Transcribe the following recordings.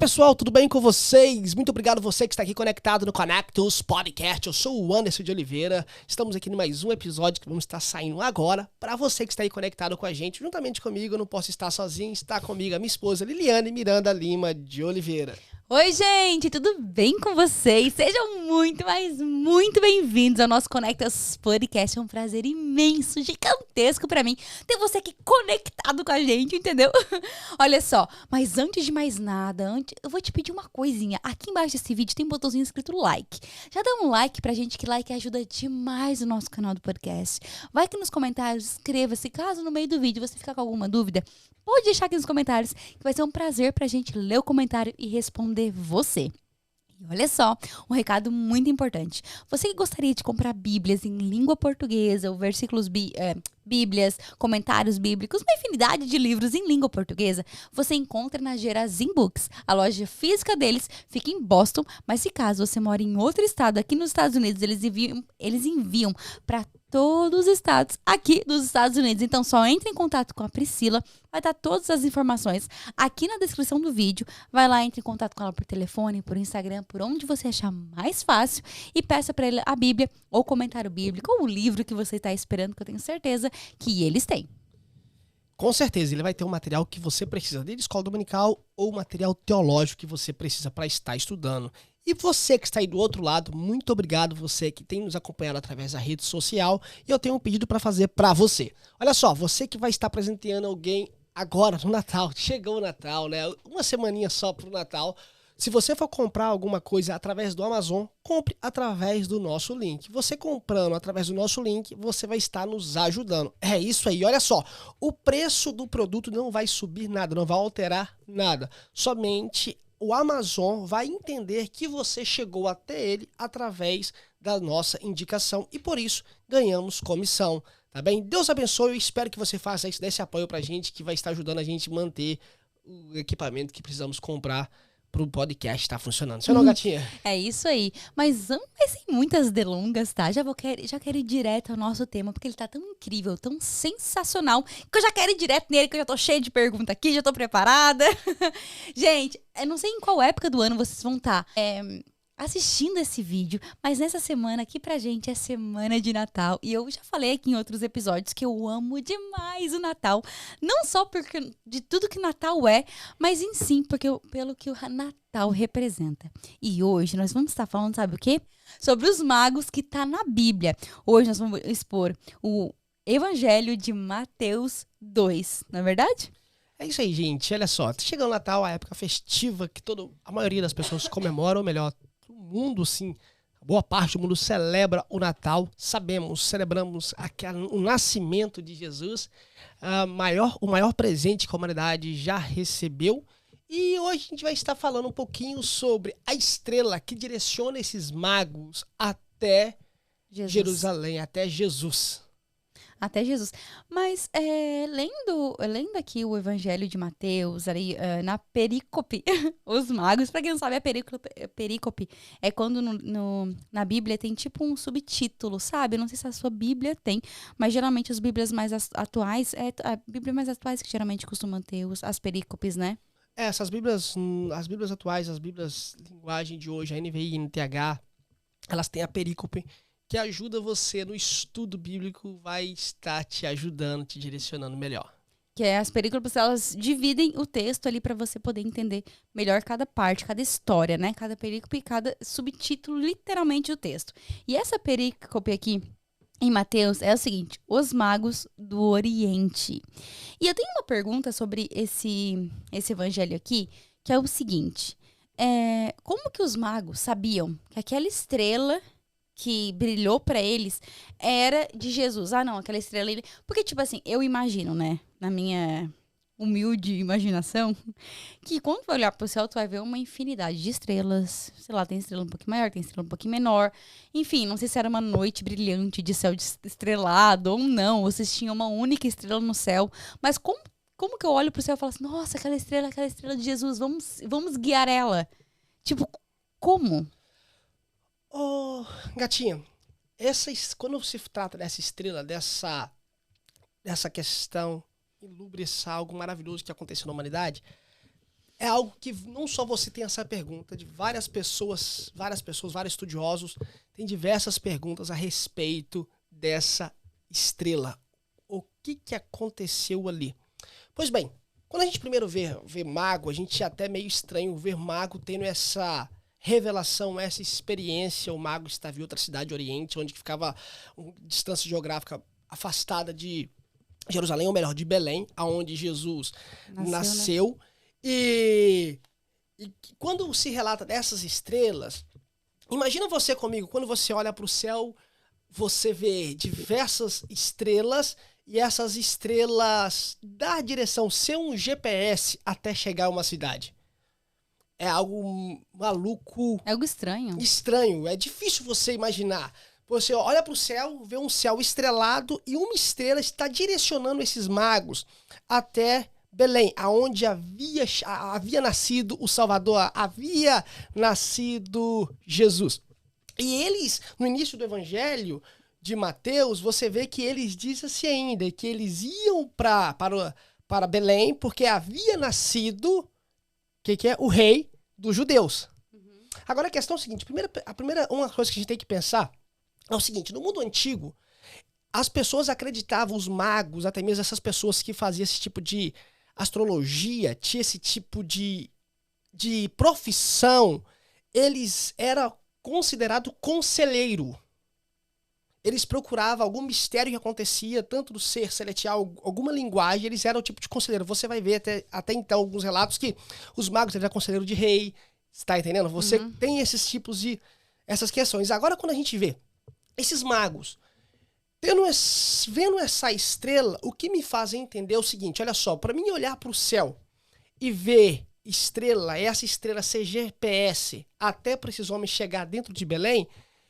Pessoal, tudo bem com vocês? Muito obrigado você que está aqui conectado no Connectus Podcast. Eu sou o Anderson de Oliveira. Estamos aqui em mais um episódio que vamos estar saindo agora. Para você que está aí conectado com a gente, juntamente comigo, eu não posso estar sozinho, está comigo a minha esposa Liliane Miranda Lima de Oliveira. Oi, gente, tudo bem com vocês? Sejam muito, mas muito bem-vindos ao nosso Connectus Podcast. É um prazer imenso, gigantesco pra mim ter você aqui conectado com a gente, entendeu? Olha só, mas antes de mais nada, eu vou te pedir uma coisinha. Aqui embaixo desse vídeo tem um botãozinho escrito like. Já dá um like pra gente, que like ajuda demais o nosso canal do podcast. Vai aqui nos comentários, inscreva-se. Caso no meio do vídeo você ficar com alguma dúvida, pode deixar aqui nos comentários, que vai ser um prazer pra gente ler o comentário e responder você. E olha só, um recado muito importante. Você que gostaria de comprar bíblias em língua portuguesa, ou versículos bíblias, comentários bíblicos, uma infinidade de livros em língua portuguesa, você encontra na Gerazim Books. A loja física deles fica em Boston, mas se caso você mora em outro estado, aqui nos Estados Unidos, eles enviam para todos os estados aqui dos Estados Unidos. Então só entre em contato com a Priscila, vai dar todas as informações aqui na descrição do vídeo. Vai lá, entre em contato com ela por telefone, por Instagram, por onde você achar mais fácil e peça para ele a Bíblia, ou comentário bíblico, ou o livro que você está esperando, que eu tenho certeza que eles têm. Com certeza, ele vai ter um material que você precisa, desde escola dominical ou material teológico que você precisa para estar estudando. E você que está aí do outro lado, muito obrigado você que tem nos acompanhado através da rede social. E eu tenho um pedido para fazer para você. Olha só, você que vai estar presenteando alguém agora no Natal, chegou o Natal, né? Uma semaninha só pro Natal. Se você for comprar alguma coisa através do Amazon, compre através do nosso link. Você comprando através do nosso link, você vai estar nos ajudando. É isso aí, olha só. O preço do produto não vai subir nada, não vai alterar nada. Somente o Amazon vai entender que você chegou até ele através da nossa indicação e por isso ganhamos comissão, tá bem? Deus abençoe, eu espero que você faça isso, dê esse apoio pra gente, que vai estar ajudando a gente a manter o equipamento que precisamos comprar pro podcast estar funcionando. Você não, gatinha? É isso aí. Mas sem muitas delongas, tá? Já quero ir direto ao nosso tema, porque ele tá tão incrível, tão sensacional, que eu já quero ir direto nele, que eu já tô cheia de perguntas aqui, já tô preparada. Gente, eu não sei em qual época do ano vocês vão estar assistindo esse vídeo, mas nessa semana aqui pra gente é semana de Natal, e eu já falei aqui em outros episódios que eu amo demais o Natal, não só porque de tudo que Natal é, mas em sim pelo que o Natal representa. E hoje nós vamos estar falando, sabe o quê? Sobre os magos que tá na Bíblia. Hoje nós vamos expor o Evangelho de Mateus 2, não é verdade? É isso aí, gente. Olha só, tá chegando o Natal, a época festiva que a maioria das pessoas comemora, ou melhor, o mundo, sim, boa parte do mundo celebra o Natal. Celebramos o nascimento de Jesus, o maior presente que a humanidade já recebeu. E hoje a gente vai estar falando um pouquinho sobre a estrela que direciona esses magos até Jerusalém, até Jesus. Até Jesus. Mas lendo aqui o Evangelho de Mateus, ali, na perícope, os magos, pra quem não sabe, a perícope é quando na Bíblia tem tipo um subtítulo, sabe? Eu não sei se a sua Bíblia tem, mas geralmente as Bíblias mais atuais, a Bíblia mais atuais que geralmente costumam ter as perícopes, né? Essas Bíblias, as Bíblias atuais, as Bíblias linguagem de hoje, a NVI, NTH, elas têm a perícope, que ajuda você no estudo bíblico, vai estar te ajudando, te direcionando melhor. Que as perícopes, elas dividem o texto ali para você poder entender melhor cada parte, cada história, né? Cada perícope e cada subtítulo, literalmente, do texto. E essa perícope aqui, em Mateus, é o seguinte: os magos do Oriente. E eu tenho uma pergunta sobre esse evangelho aqui, que é o seguinte: como que os magos sabiam que aquela estrela que brilhou pra eles era de Jesus? Ah, não, aquela estrela... Porque, tipo assim, eu imagino, né, na minha humilde imaginação, que quando tu vai olhar pro céu, tu vai ver uma infinidade de estrelas. Sei lá, tem estrela um pouquinho maior, tem estrela um pouquinho menor. Enfim, não sei se era uma noite brilhante de céu estrelado ou não, ou se tinha uma única estrela no céu. Mas como que eu olho pro céu e falo assim, nossa, aquela estrela de Jesus, vamos guiar ela? Tipo, como? Ô, gatinha, quando se trata dessa estrela, dessa questão, enlubriçar algo maravilhoso que aconteceu na humanidade, é algo que não só você tem essa pergunta, de vários estudiosos, tem diversas perguntas a respeito dessa estrela. O que aconteceu ali? Pois bem, quando a gente primeiro vê Mago, a gente até meio estranho ver Mago tendo essa revelação, essa experiência. O Mago estava em outra cidade oriente, onde ficava uma distância geográfica afastada de Jerusalém, ou melhor, de Belém, aonde Jesus nasceu. Né? E quando se relata dessas estrelas, imagina você comigo, quando você olha para o céu, você vê diversas estrelas, e essas estrelas dar direção, ser um GPS até chegar a uma cidade. É algo maluco. É algo estranho. Estranho, é difícil você imaginar. Você olha para o céu, vê um céu estrelado e uma estrela está direcionando esses magos até Belém, aonde havia nascido o Salvador, havia nascido Jesus. E eles, no início do Evangelho de Mateus, você vê que eles dizem assim ainda, que eles iam para Belém porque havia nascido o rei dos judeus. Uhum. Agora a questão é a seguinte, uma coisa que a gente tem que pensar é o seguinte, no mundo antigo, as pessoas acreditavam, os magos, até mesmo essas pessoas que faziam esse tipo de astrologia, tinha esse tipo de profissão, eles eram considerados conselheiro. Eles procuravam algum mistério que acontecia, tanto do ser celestial, alguma linguagem, eles eram o tipo de conselheiro. Você vai ver até então alguns relatos que os magos eram conselheiro de rei, está entendendo? Você tem esses tipos de, essas questões. Agora, quando a gente vê esses magos vendo essa estrela, o que me faz entender é o seguinte, olha só, para mim olhar para o céu e ver essa estrela ser GPS, até para esses homens chegar dentro de Belém,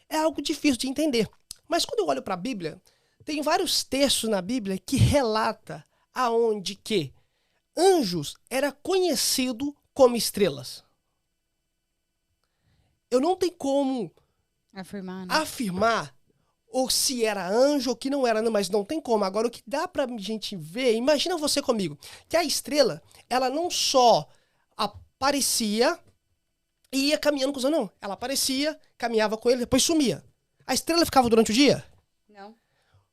é algo difícil de entender. Mas quando eu olho para a Bíblia, tem vários textos na Bíblia que relata aonde que anjos era conhecido como estrelas. Eu não tenho como afirmar ou se era anjo ou que não era, mas não tem como. Agora, o que dá pra gente ver, imagina você comigo, que a estrela, ela não só aparecia e ia caminhando com os anjos, não. Ela aparecia, caminhava com ele, depois sumia. A estrela ficava durante o dia? Não.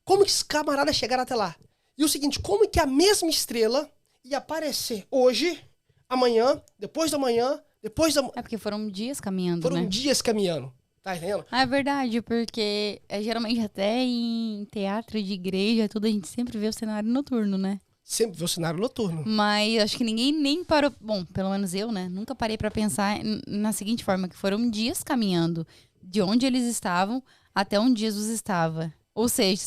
Como que os camaradas chegaram até lá? E o seguinte, como que a mesma estrela ia aparecer hoje, amanhã, depois da manhã, depois da... É porque foram dias caminhando, Foram dias caminhando. Tá entendendo? É verdade, porque geralmente até em teatro de igreja, tudo, a gente sempre vê o cenário noturno, né? Sempre vê o cenário noturno. Mas acho que ninguém nem parou... Bom, pelo menos eu, né? Nunca parei pra pensar na seguinte forma, que foram dias caminhando de onde eles estavam até onde Jesus estava. Ou seja,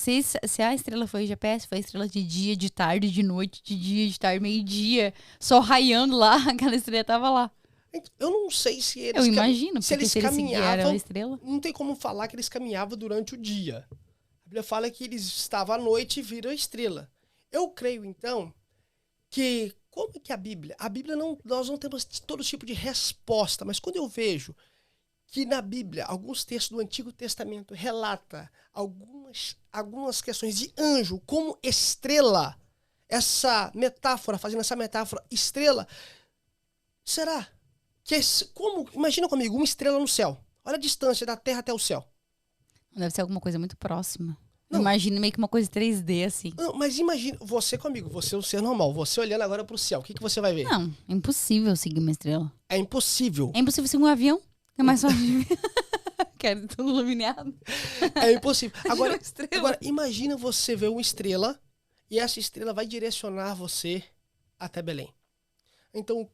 se a estrela foi GPS, foi a estrela de dia, de tarde, de noite, de dia, de tarde, meio-dia, só raiando lá, aquela estrela tava lá. Eu não sei se eles... Eu imagino, se eles caminhavam, a estrela. Não tem como falar que eles caminhavam durante o dia. A Bíblia fala que eles estavam à noite e viram a estrela. Eu creio, então, que... Como que a Bíblia... Nós não temos todo tipo de resposta, mas quando eu vejo que na Bíblia, alguns textos do Antigo Testamento relata algumas questões de anjo como estrela, fazendo essa metáfora, estrela, será que imagina comigo, uma estrela no céu. Olha a distância da Terra até o céu. Deve ser alguma coisa muito próxima. Imagina meio que uma coisa 3D, assim. Não, mas imagina, você comigo, você é um ser normal, você olhando agora pro céu, o que você vai ver? Não, é impossível seguir uma estrela. É impossível. É impossível seguir um avião. É mais fácil de... Quero tudo iluminado. É impossível. Agora, imagina você ver uma estrela e essa estrela vai direcionar você até Belém. Então,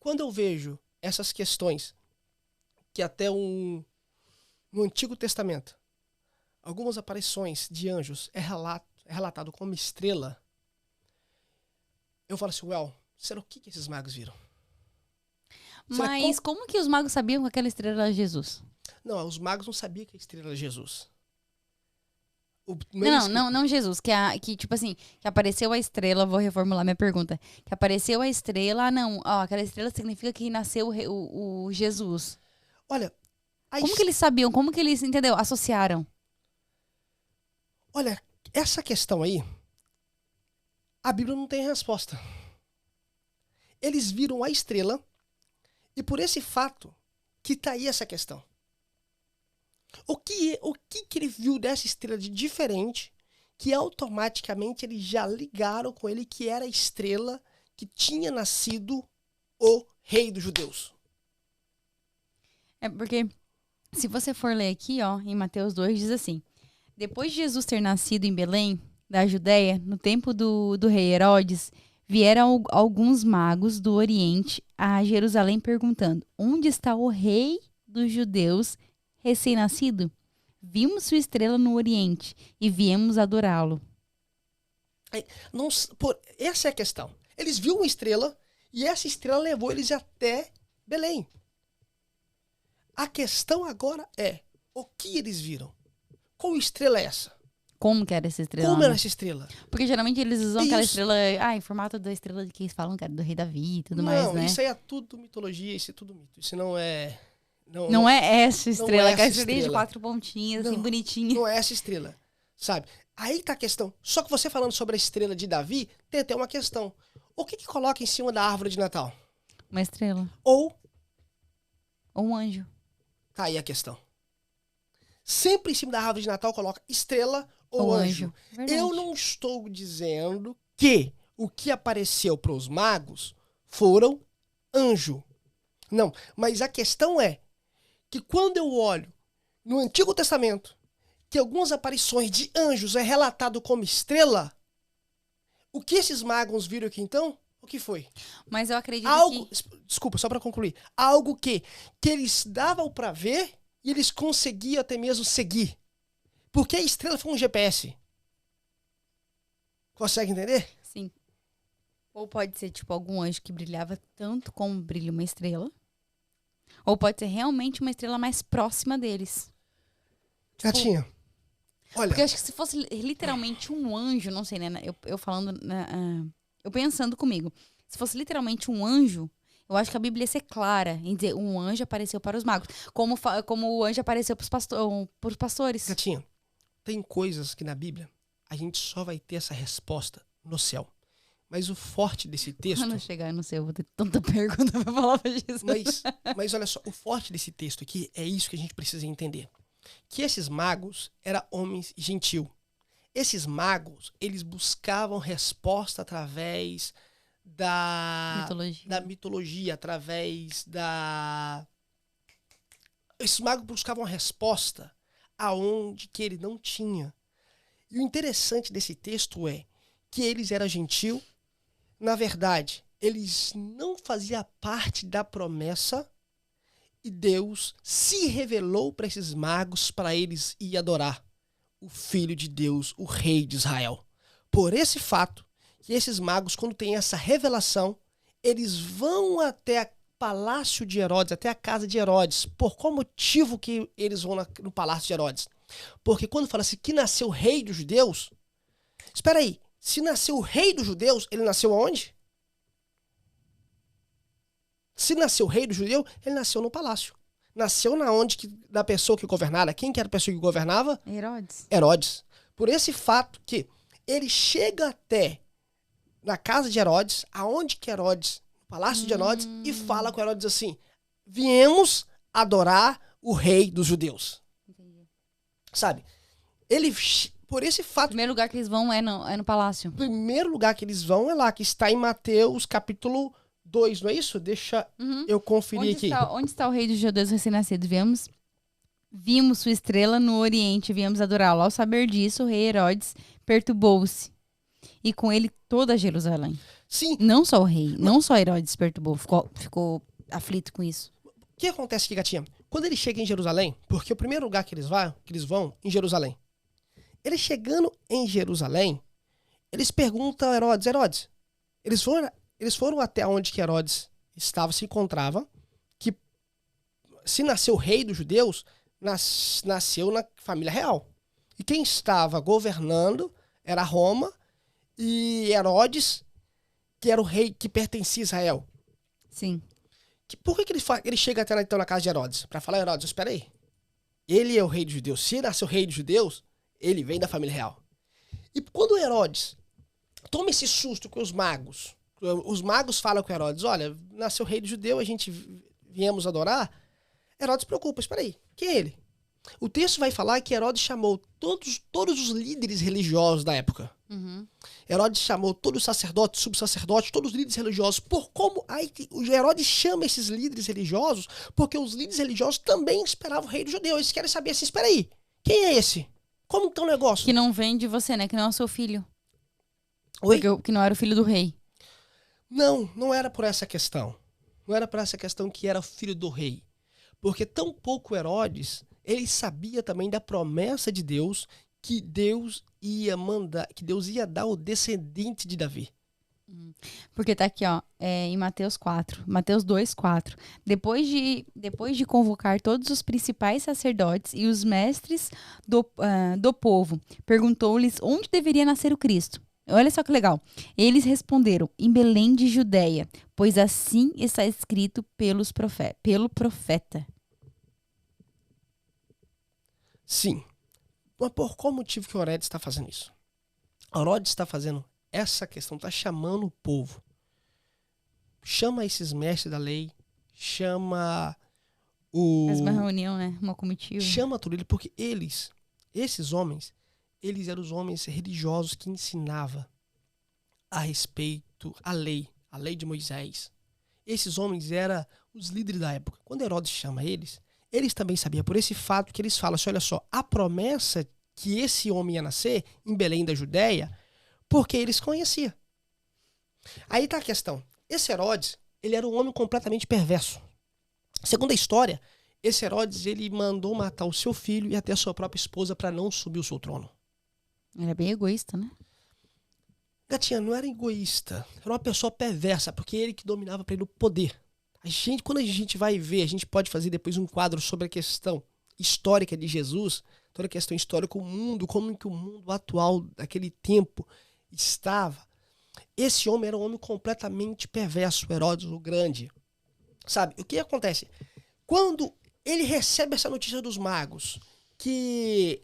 quando eu vejo essas questões, que até no Antigo Testamento, algumas aparições de anjos é relatado como estrela, eu falo assim, será o que esses magos viram? Mas como que os magos sabiam que aquela estrela era Jesus? Não, os magos não sabiam que a estrela era Jesus. Não Jesus, que tipo assim, que apareceu a estrela, vou reformular minha pergunta, que apareceu a estrela, aquela estrela significa que nasceu o Jesus. Olha, como que eles sabiam, como que eles, entendeu, associaram? Olha, essa questão aí, a Bíblia não tem resposta. eles viram a estrela e por esse fato que tá aí essa questão. O que ele viu dessa estrela de diferente que automaticamente eles já ligaram com ele que era a estrela que tinha nascido o rei dos judeus? É porque, se você for ler aqui, ó, em Mateus 2, diz assim: depois de Jesus ter nascido em Belém, da Judéia, no tempo do rei Herodes, vieram alguns magos do Oriente a Jerusalém perguntando: onde está o rei dos judeus recém-nascido? Vimos sua estrela no Oriente e viemos adorá-lo. Essa é a questão. Eles viram uma estrela e essa estrela levou eles até Belém. A questão agora é, o que eles viram? Qual estrela é essa? Como que era essa estrela? Como era essa estrela? Porque geralmente eles usam aquela estrela, em formato da estrela que eles falam que era do rei Davi e tudo mais, né? Não, isso aí é tudo mitologia, isso é tudo mito. Isso não é... Não é essa estrela, é aquela essa estrela de estrela. 4 pontinhas, assim, bonitinha. Não é essa estrela, sabe? Aí tá a questão. Só que você falando sobre a estrela de Davi, tem até uma questão. O que coloca em cima da árvore de Natal? Uma estrela. Ou um anjo. tá aí a questão. Sempre em cima da árvore de Natal coloca estrela ou anjo. Eu não estou dizendo que o que apareceu para os magos foram anjo. Não, mas a questão é que quando eu olho no Antigo Testamento que algumas aparições de anjos é relatado como estrela, o que esses magos viram aqui então? O que foi? Mas eu acredito que... Desculpa, só para concluir. Algo que eles davam para ver e eles conseguiam até mesmo seguir. Porque a estrela foi um GPS. Consegue entender? Sim. Ou pode ser, tipo, algum anjo que brilhava tanto como brilha uma estrela. Ou pode ser realmente uma estrela mais próxima deles. Gatinha, olha... Porque eu acho que se fosse literalmente um anjo, não sei, né? Eu falando... eu pensando comigo. Se fosse literalmente um anjo, eu acho que a Bíblia ia ser clara em dizer um anjo apareceu para os magos. Como o anjo apareceu para os pastores. Gatinha, tem coisas que na Bíblia a gente só vai ter essa resposta no céu. Mas o forte desse texto... Quando eu chegar no céu, eu vou ter tanta pergunta pra falar pra Jesus. Mas olha só, o forte desse texto aqui é isso que a gente precisa entender. Que esses magos eram homens gentil. Esses magos, eles buscavam resposta através da mitologia, através da... Esses magos buscavam resposta aonde que ele não tinha. E o interessante desse texto é que eles eram gentil. Na verdade, eles não faziam parte da promessa e Deus se revelou para esses magos para eles ir adorar o Filho de Deus, o Rei de Israel. Por esse fato, que esses magos, quando têm essa revelação, eles vão até o palácio de Herodes, até a casa de Herodes. Por qual motivo que eles vão no palácio de Herodes? Porque quando fala assim que nasceu o Rei dos Judeus, espera aí, se nasceu o Rei dos Judeus, ele nasceu aonde? Se nasceu o Rei dos Judeus, ele nasceu no palácio. Nasceu da pessoa que governava. Quem que era a pessoa que governava? Herodes. Herodes. Por esse fato que ele chega até na casa de Herodes, aonde que Herodes, no palácio de Herodes, e fala com Herodes assim: viemos adorar o Rei dos Judeus. Entendi. Sabe? Por esse fato... O primeiro lugar que eles vão é no palácio. O primeiro lugar que eles vão é lá, que está em Mateus capítulo 2, não é isso? Deixa eu conferir aqui. Onde está o rei dos judeus recém-nascido? Vimos sua estrela no Oriente, viemos adorá-lo. Ao saber disso, o rei Herodes perturbou-se. E com ele toda Jerusalém. Sim. Não só o rei, não só Herodes perturbou, ficou aflito com isso. O que acontece aqui, gatinha? Quando ele chega em Jerusalém, porque o primeiro lugar que eles vão em Jerusalém. Eles chegando em Jerusalém, eles perguntam a Herodes, eles foram até onde que Herodes se encontrava, que se nasceu o rei dos judeus, nasceu na família real. E quem estava governando era Roma e Herodes, que era o rei que pertencia a Israel. Sim. Por que ele chega até então na casa de Herodes? Para falar, Herodes, espera aí. Ele é o rei dos judeus. Se nasceu o rei dos judeus, ele vem da família real. E quando Herodes toma esse susto com os magos os magos falam com Herodes, olha, nasceu o rei do judeu, a gente viemos adorar. Herodes se preocupa, espera aí, quem é ele? O texto vai falar que Herodes chamou todos os líderes religiosos da época. Uhum. Herodes chamou todos os sacerdotes, subsacerdotes, todos os líderes religiosos. O Herodes chama esses líderes religiosos porque os líderes religiosos também esperavam o rei do judeu. Eles querem saber assim, espera aí, quem é esse? Como que tá o negócio? Que não vem de você, né? Que não é o seu filho. Oi? Que não era o filho do rei. Não era por essa questão. Não era por essa questão que era filho do rei. Porque tão pouco Herodes, ele sabia também da promessa de Deus que Deus ia dar o descendente de Davi. Porque tá aqui, ó, em Mateus 4, Mateus 2:4. Depois de convocar todos os principais sacerdotes e os mestres do povo, perguntou-lhes onde deveria nascer o Cristo. Olha só que legal. Eles responderam, em Belém de Judeia, pois assim está escrito pelo profeta. Sim. Mas por qual motivo que Herodes está fazendo isso? Herodes está fazendo essa questão, está chamando o povo. Chama esses mestres da lei, chama Faz uma reunião, né? Uma comitiva. Chama tudo ele, porque esses homens, eles eram os homens religiosos que ensinavam a respeito à lei de Moisés. Esses homens eram os líderes da época. Quando Herodes chama eles também sabiam, por esse fato que eles falam assim, olha só, a promessa que esse homem ia nascer em Belém da Judéia, porque eles conheciam. Aí tá a questão. Esse Herodes, ele era um homem completamente perverso. Segundo a história, esse Herodes, ele mandou matar o seu filho e até a sua própria esposa para não subir o seu trono. Era bem egoísta, né? Gatinha, não era egoísta. Era uma pessoa perversa, porque ele que dominava para ele o poder. Quando a gente vai ver, a gente pode fazer depois um quadro sobre a questão histórica de Jesus, toda a questão histórica, o mundo, como que o mundo atual daquele tempo estava. Esse homem era um homem completamente perverso, Herodes o Grande. Sabe, o que acontece? Quando ele recebe essa notícia dos magos, que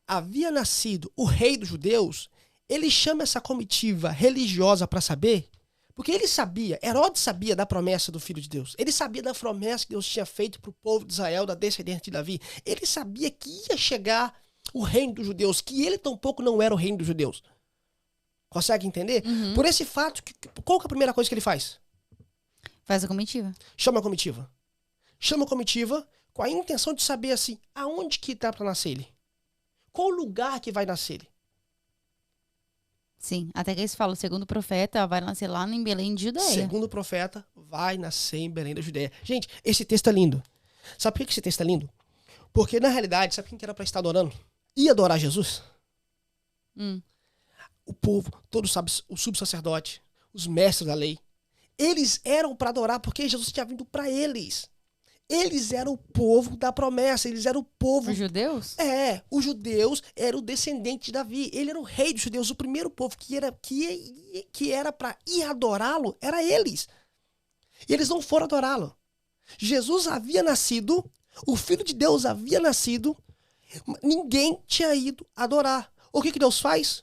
havia nascido o rei dos judeus, ele chama essa comitiva religiosa para saber, porque ele sabia, Herodes sabia da promessa do Filho de Deus. Ele sabia da promessa que Deus tinha feito para o povo de Israel, da descendente de Davi. Ele sabia que ia chegar o reino dos judeus, que ele tampouco não era o reino dos judeus. Consegue entender? Uhum. Por esse fato, qual que é a primeira coisa que ele faz? Faz a comitiva. Chama a comitiva. Chama a comitiva com a intenção de saber assim, aonde que tá para nascer ele? Qual lugar que vai nascer ele? Sim, até que eles falam, segundo o profeta, vai nascer lá em Belém de Judeia. Segundo o profeta, vai nascer em Belém da Judéia. Gente, esse texto é lindo. Sabe por que esse texto é lindo? Porque, na realidade, sabe quem que era para estar adorando? Ia adorar Jesus? O povo, todos sabem, o subsacerdote, os mestres da lei. Eles eram para adorar porque Jesus tinha vindo para eles. Eles eram o povo da promessa, eles eram o povo... Os judeus? Os judeus eram o descendente de Davi. Ele era o rei dos judeus, o primeiro povo que era para ir adorá-lo, era eles. E eles não foram adorá-lo. Jesus havia nascido, o Filho de Deus havia nascido, ninguém tinha ido adorar. O que Deus faz?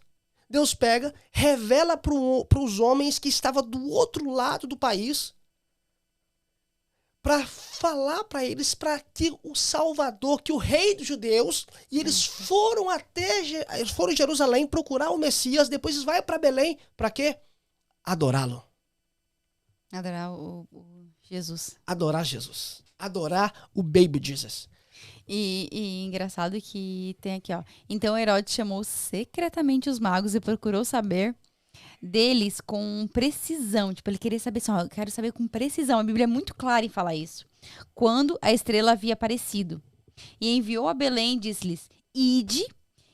Deus pega, revela para os homens que estavam do outro lado do país, para falar para eles, para que o Salvador, que o rei dos judeus, e eles foram em Jerusalém procurar o Messias, depois eles vão para Belém, para quê? Adorá-lo. Adorar o Jesus. Adorar Jesus. Adorar o baby Jesus. E engraçado que tem aqui, ó. Então Herodes chamou secretamente os magos e procurou saber deles com precisão. Tipo, ele queria saber assim, ó, eu quero saber com precisão. A Bíblia é muito clara em falar isso. Quando a estrela havia aparecido. E enviou a Belém e disse-lhes, ide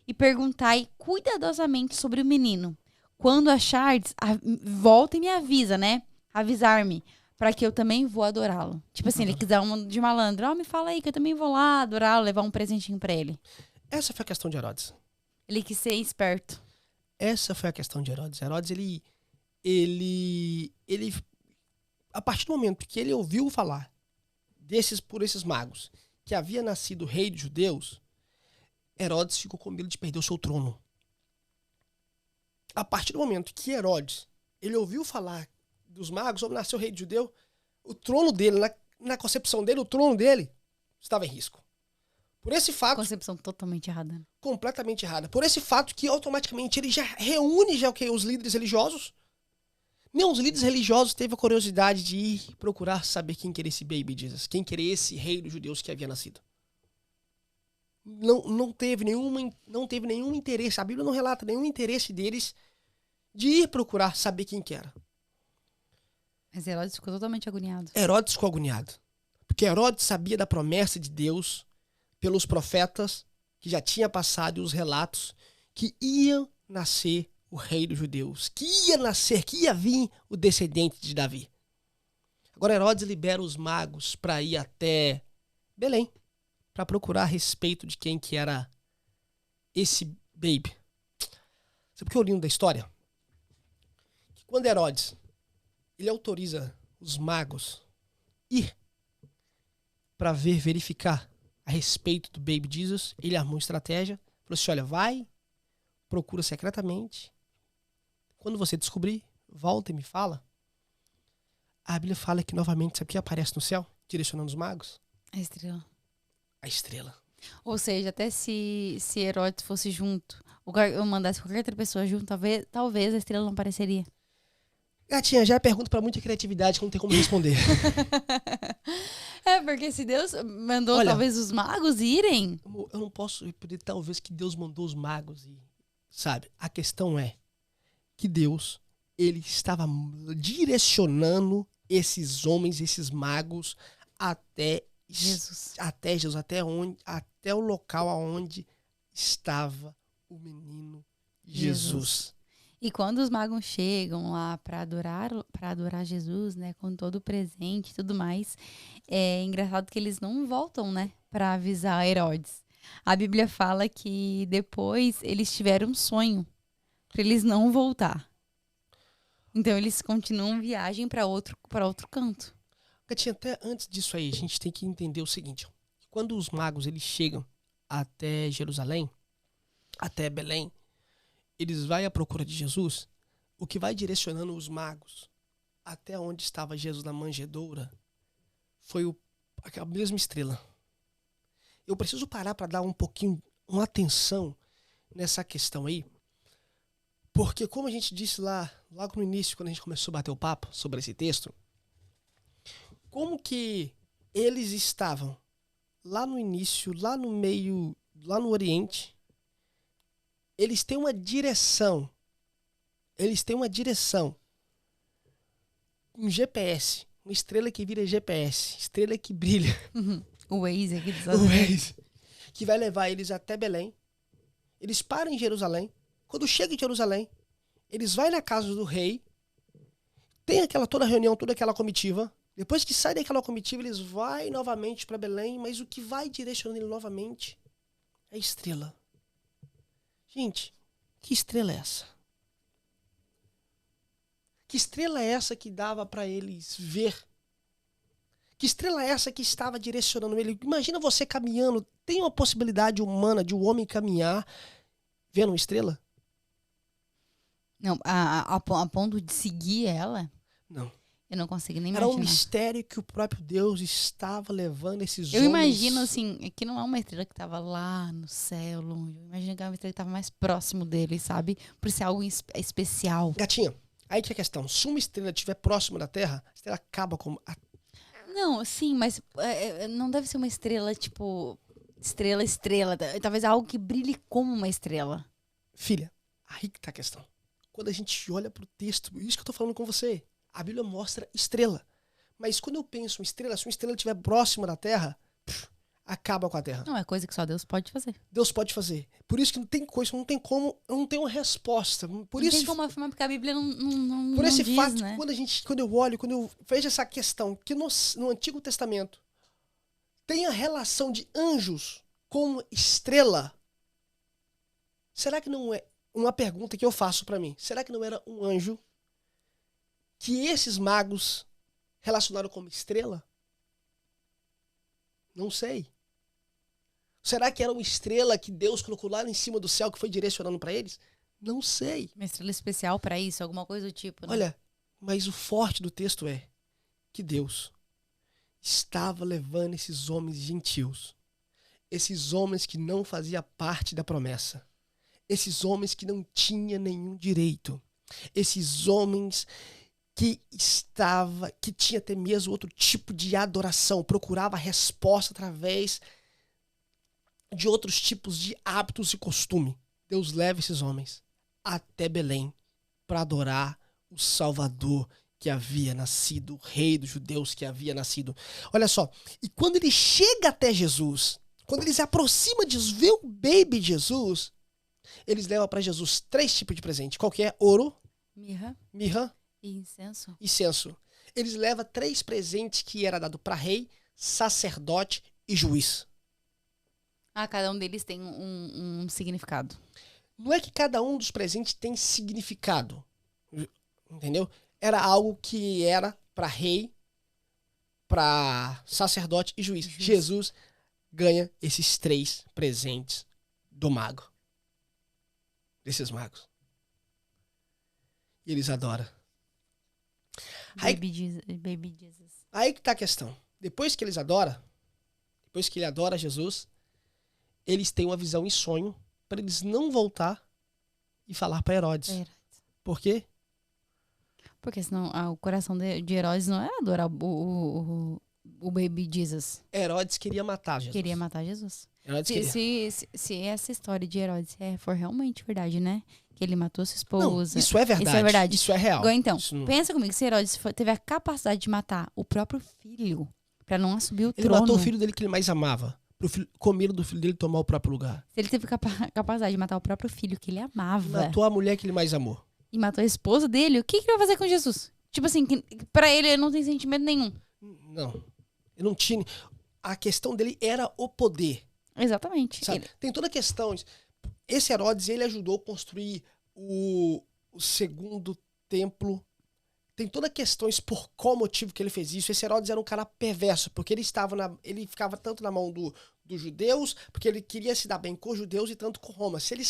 e perguntai cuidadosamente sobre o menino. Quando achardes, volta e me avisa, né? Avisar-me, para que eu também vou adorá-lo. Tipo assim, ele quiser de malandro. Ó, me fala aí que eu também vou lá adorá-lo, levar um presentinho para ele. Essa foi a questão de Herodes. Ele quis ser esperto. Essa foi a questão de Herodes. Herodes, ele a partir do momento que ele ouviu falar por esses magos, que havia nascido o rei dos judeus, Herodes ficou com medo de perder o seu trono. A partir do momento que Herodes, ele ouviu falar dos magos, ou nasceu o rei judeu, o trono dele, na concepção dele, o trono dele estava em risco. Por esse fato... Concepção totalmente errada. Completamente errada. Por esse fato que automaticamente ele já reúne os líderes religiosos. Nem os líderes religiosos teve a curiosidade de ir procurar saber quem que era esse baby Jesus, quem que era esse rei dos judeus que havia nascido. Não teve nenhum interesse, a Bíblia não relata nenhum interesse deles de ir procurar saber quem que era. Mas Herodes ficou totalmente agoniado. Herodes ficou agoniado. Porque Herodes sabia da promessa de Deus pelos profetas que já tinha passado e os relatos que ia nascer o rei dos judeus, que ia vir o descendente de Davi. Agora Herodes libera os magos para ir até Belém, para procurar a respeito de quem que era esse baby. Sabe o que eu lindo da história? Que quando Herodes, ele autoriza os magos ir para verificar a respeito do baby Jesus, ele armou uma estratégia, falou assim, olha, vai, procura secretamente, quando você descobrir, volta e me fala. A Bíblia fala que novamente, sabe o que aparece no céu, direcionando os magos? A estrela. A estrela. Ou seja, até se Herodes fosse junto, eu mandasse qualquer outra pessoa junto, talvez a estrela não apareceria. Gatinha, já é pergunta pra muita criatividade que não tem como responder. É, porque se Deus mandou talvez os magos irem... Eu não posso repetir talvez que Deus mandou os magos ir. Sabe, a questão é que Deus, ele estava direcionando esses homens, esses magos, até Jesus. Até o local aonde estava o menino Jesus. E quando os magos chegam lá para adorar Jesus, né, com todo o presente e tudo mais, é engraçado que eles não voltam, né, para avisar Herodes. A Bíblia fala que depois eles tiveram um sonho para eles não voltar. Então eles continuam viagem para outro canto. Gatinha, até antes disso aí, a gente tem que entender o seguinte. Quando os magos eles chegam até Jerusalém, até Belém, eles vão à procura de Jesus, o que vai direcionando os magos até onde estava Jesus na manjedoura foi aquela mesma estrela. Eu preciso parar para dar uma atenção nessa questão aí, porque como a gente disse logo no início, quando a gente começou a bater o papo sobre esse texto, como que eles estavam lá no início, lá no meio, lá no Oriente, eles têm uma direção, um GPS, uma estrela que vira GPS, estrela que brilha. O Waze aqui dos O Waze, que vai levar eles até Belém. Eles param em Jerusalém. Quando chegam em Jerusalém, eles vão na casa do rei, tem toda a reunião, toda aquela comitiva. Depois que sai daquela comitiva, eles vão novamente para Belém, mas o que vai direcionando ele novamente é a estrela. Gente, que estrela é essa? Que estrela é essa que dava para eles ver? Que estrela é essa que estava direcionando ele? Imagina você caminhando, tem uma possibilidade humana de um homem caminhar vendo uma estrela? Não, a ponto de seguir ela? Não. Eu não consigo nem imaginar. Era um mistério que o próprio Deus estava levando esses Eu homens. imagino, assim, que não é uma estrela que estava lá no céu, longe. Eu imagino que é uma estrela que estava mais próximo dele, sabe? Por ser algo especial. Gatinha, aí que é a questão. Se uma estrela estiver próxima da Terra, a estrela acaba com... Não, sim, mas não deve ser uma estrela, tipo... Estrela. Talvez algo que brilhe como uma estrela. Filha, aí que tá a questão. Quando a gente olha pro texto, isso que eu tô falando com você... A Bíblia mostra estrela. Mas quando eu penso em estrela, se uma estrela estiver próxima da Terra, acaba com a Terra. Não, é coisa que só Deus pode fazer. Deus pode fazer. Por isso que não tem coisa, não tem como, não tem uma resposta. Por não isso, tem como afirmar, porque a Bíblia não por esse diz, fato, né? quando eu vejo essa questão, que no Antigo Testamento tem a relação de anjos com estrela, será que não é uma pergunta que eu faço para mim? Será que não era um anjo que esses magos relacionaram como estrela? Não sei. Será que era uma estrela que Deus colocou lá em cima do céu que foi direcionando para eles? Não sei. Uma estrela especial pra isso, alguma coisa do tipo, né? Olha, Mas o forte do texto é que Deus estava levando esses homens gentios, esses homens que não faziam parte da promessa, esses homens que não tinham nenhum direito, esses homens que tinha até mesmo outro tipo de adoração, procurava resposta através de outros tipos de hábitos e costume. Deus leva esses homens até Belém para adorar o Salvador que havia nascido, o rei dos judeus que havia nascido. Olha só, e quando ele chega até Jesus, quando ele se aproxima de Jesus, vê o baby Jesus, eles levam para Jesus 3 tipos de presente. Qual que é? Ouro, mirra e incenso. Eles levam 3 presentes que era dado para rei, sacerdote e juiz. Cada um deles tem um significado. Não é que cada um dos presentes tem significado, entendeu? Era algo que era para rei, para sacerdote e juiz. Jesus ganha esses 3 presentes do mago. Desses magos. E eles adoram. Baby Jesus. Aí que tá a questão. Depois que eles adoram, depois que ele adora Jesus, eles têm uma visão em sonho para eles não voltar e falar para Herodes. Por quê? Porque senão o coração de Herodes não é adorar o baby Jesus. Herodes queria matar Jesus. Queria matar Jesus. Se essa história de Herodes for realmente verdade, né? Que ele matou sua esposa. Não, isso é verdade. Isso é verdade. Isso é real. Agora, então, não... pensa comigo, se Herodes teve a capacidade de matar o próprio filho pra não assumir o trono. Ele matou o filho dele que ele mais amava. Com medo do filho dele tomar o próprio lugar. Se ele teve capacidade de matar o próprio filho que ele amava. E matou a mulher que ele mais amou. E matou a esposa dele, o que ele vai fazer com Jesus? Tipo assim, pra ele não tem sentimento nenhum. Não. Ele não tinha... A questão dele era o poder. Exatamente. Tem toda a questão. Esse Herodes, ele ajudou a construir o segundo templo. Tem toda a questão por qual motivo que ele fez isso. Esse Herodes era um cara perverso, porque ele ficava tanto na mão dos judeus, porque ele queria se dar bem com os judeus e tanto com Roma. Se ele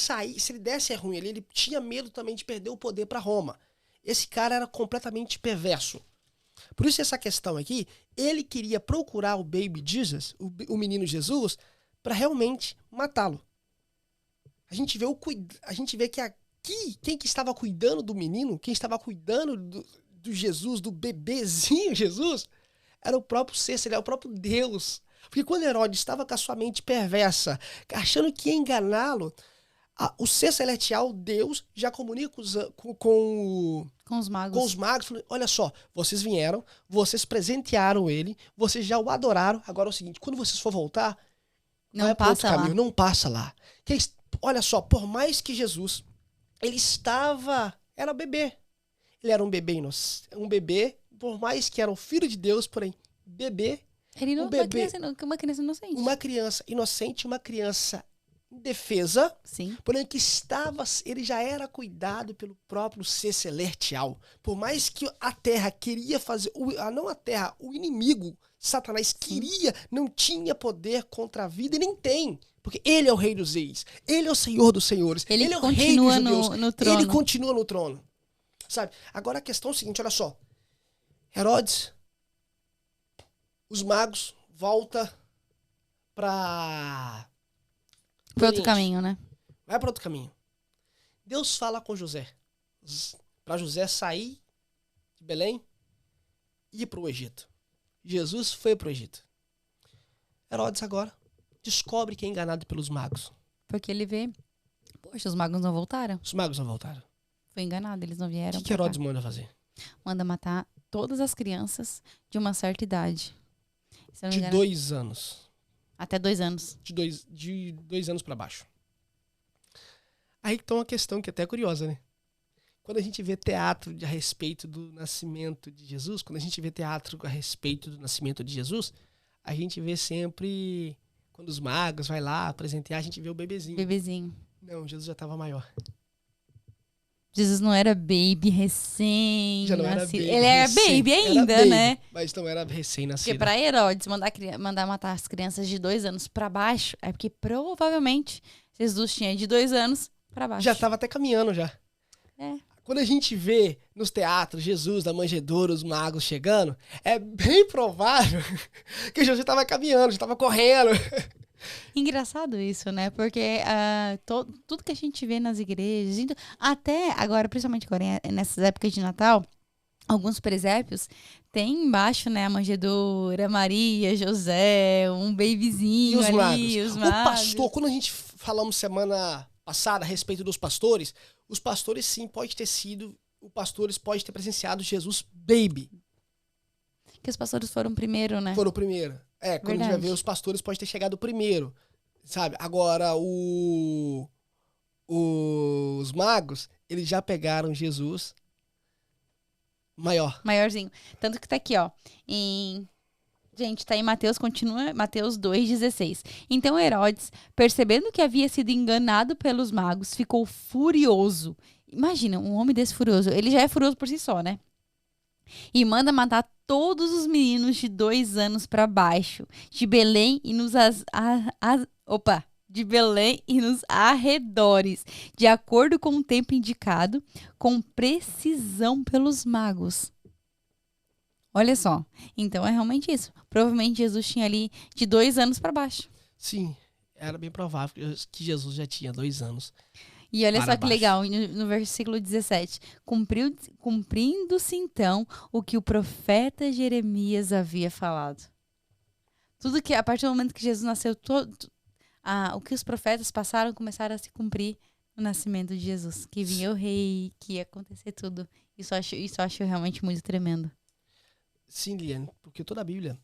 desse ruim ali, ele tinha medo também de perder o poder para Roma. Esse cara era completamente perverso. Por isso essa questão aqui, ele queria procurar o baby Jesus, o menino Jesus, para realmente matá-lo. A gente vê que aqui, quem que estava cuidando do menino, quem estava cuidando do Jesus, do bebezinho Jesus, era o próprio ser, ele era o próprio Deus. Porque quando Herodes estava com a sua mente perversa, achando que ia enganá-lo, o ser celestial, Deus, já comunica com os magos. Falando, olha só, vocês vieram, vocês presentearam ele, vocês já o adoraram. Agora é o seguinte, quando vocês for voltar, não passa outro caminho, não passa lá. Olha só, por mais que Jesus, era bebê. Ele era um bebê inocente, por mais que era o filho de Deus, porém, bebê. Ele não uma criança inocente. Uma criança inocente, uma criança indefesa. Sim. Porém, ele já era cuidado pelo próprio ser celestial. Por mais que a terra queria fazer, o inimigo, Satanás queria, não tinha poder contra a vida e nem tem. Porque ele é o rei dos reis. Ele é o senhor dos senhores. Ele é o rei dos judeus. No trono. Ele continua no trono. Sabe? Agora a questão é o seguinte, olha só. Herodes, os magos, volta para outro caminho, né? Vai para outro caminho. Deus fala com José. Para José sair de Belém e ir para o Egito. Jesus foi para o Egito. Herodes agora descobre que é enganado pelos magos. Porque ele vê, poxa, os magos não voltaram. Os magos não voltaram. Foi enganado, eles não vieram. O que Herodes manda fazer? Manda matar todas as crianças de uma certa idade. De 2 anos. Até 2 anos. De 2 anos para baixo. Aí então uma questão que até é curiosa, né? Quando a gente vê teatro a respeito do nascimento de Jesus, a gente vê sempre, quando os magos vai lá presentear, a gente vê o bebezinho. Não, Jesus já estava maior. Jesus não era baby recém-nascido. Já não era baby. Ele era baby ainda, né? Mas não era recém-nascido. Porque pra Herodes mandar matar as crianças de 2 anos pra baixo, é porque provavelmente Jesus tinha de 2 anos pra baixo. Já estava até caminhando já. quando a gente vê nos teatros Jesus, da manjedoura, os magos chegando, é bem provável que Jesus estava caminhando, já estava correndo. Engraçado isso, né? Porque tudo que a gente vê nas igrejas, então, até agora, principalmente agora, nessas épocas de Natal, alguns presépios tem embaixo, né, a manjedoura, Maria, José, um babyzinho E os ali, magos. os O magos. pastor, quando a gente falamos semana passada a respeito dos pastores, os pastores sim pode ter sido, os pastores podem ter presenciado Jesus baby. Que os pastores foram primeiro, né? Foram o primeiro. Quando a gente vai Verdade. ver, os pastores podem ter chegado primeiro, sabe? Agora, os magos, eles já pegaram Jesus maior. Maiorzinho. Tanto que tá aqui, ó. Gente, tá em Mateus, continua Mateus 2,16. Então Herodes, percebendo que havia sido enganado pelos magos, ficou furioso. Imagina, um homem desse furioso. Ele já é furioso por si só, né? E manda matar todos os meninos de 2 anos para baixo, de Belém e de Belém e nos arredores, de acordo com o tempo indicado, com precisão pelos magos. Olha só, então é realmente isso. Provavelmente Jesus tinha ali de 2 anos para baixo. Sim, era bem provável que Jesus já tinha 2 anos. E olha Para só que baixo. legal, no versículo 17. Cumprindo-se então o que o profeta Jeremias havia falado. Tudo que, a partir do momento que Jesus nasceu, o que os profetas passaram, começaram a se cumprir no nascimento de Jesus. Que vinha o rei, que ia acontecer tudo. Isso eu acho realmente muito tremendo. Sim, Liane, porque toda a Bíblia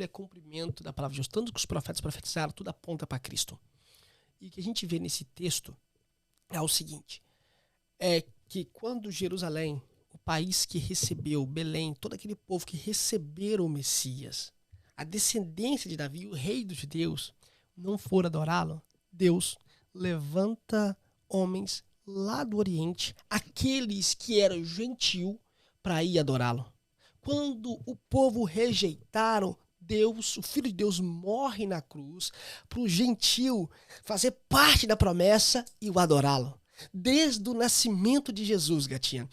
é cumprimento da palavra de Deus. Tanto que os profetas profetizaram, tudo aponta para Cristo. E o que a gente vê nesse texto é o seguinte, é que quando Jerusalém, o país que recebeu Belém, todo aquele povo que receberam o Messias, a descendência de Davi, o rei dos judeus, não for adorá-lo, Deus levanta homens lá do Oriente, aqueles que eram gentil, para ir adorá-lo. Quando o povo rejeitaram Deus, o Filho de Deus morre na cruz para o gentil fazer parte da promessa e o adorá-lo. Desde o nascimento de Jesus, gatinha,